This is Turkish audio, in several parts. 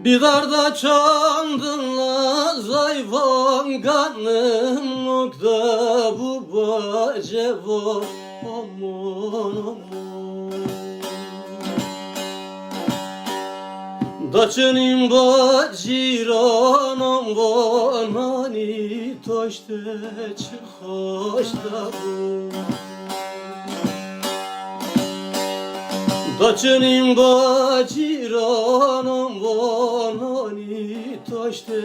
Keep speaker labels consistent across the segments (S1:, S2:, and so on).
S1: Bir darda çandınla zayvan kanım nokta bu baceva aman aman. Daçenim baciranam vanani taşte çıkaşta bu. Daçenim baciranam vanani taşte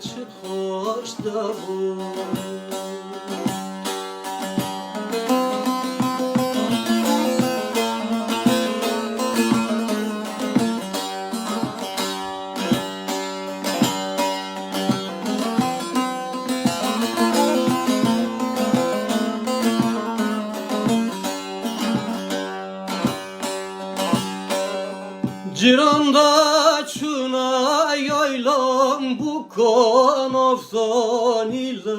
S1: çıkaşta bu. Ciranda çuna yaylam bu kanaftan ile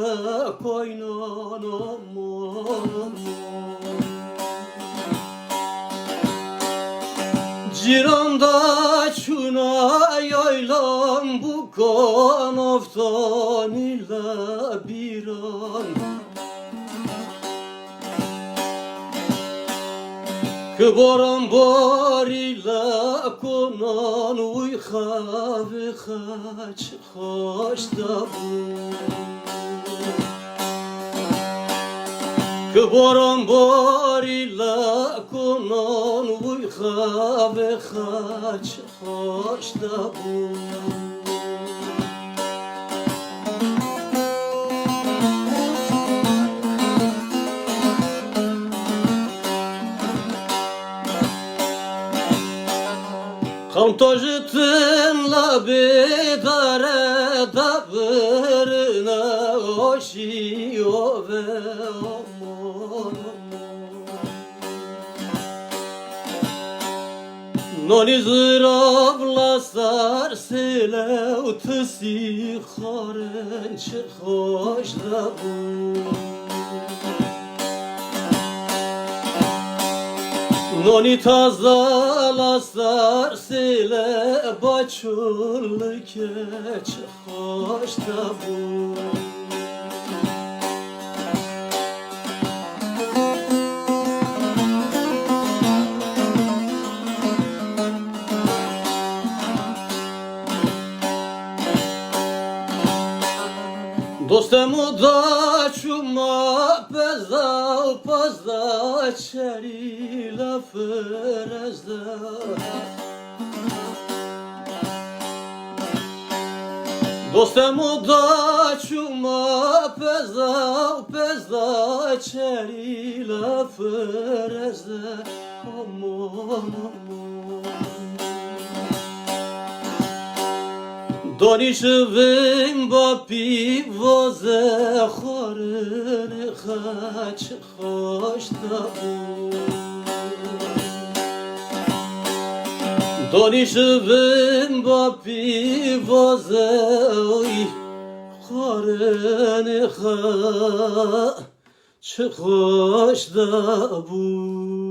S1: kaynanam aman. Ciranda çuna yaylam bu kanaftan ile bir an. Kıbaran barıyla konan uyha ve kaç haşta bu. Kıbaran barıyla konan uyha ve kaç haşta bu. Kam tojitınla bedare davırına oşiyo ve aman aman. Noni zırabla sarselev tısi kharın çıkhoşda bu. Noni tazalasar sile başul keç hoşta bu. Dostemu da çuma peza pazda çeri la ferezda. Dostemu da çuma peza pazda çeri la ferezda aman aman. Donişivim bapi voze xorını kaç hoşta bu. Donişivim bapi voze xorını kaç hoşta bu.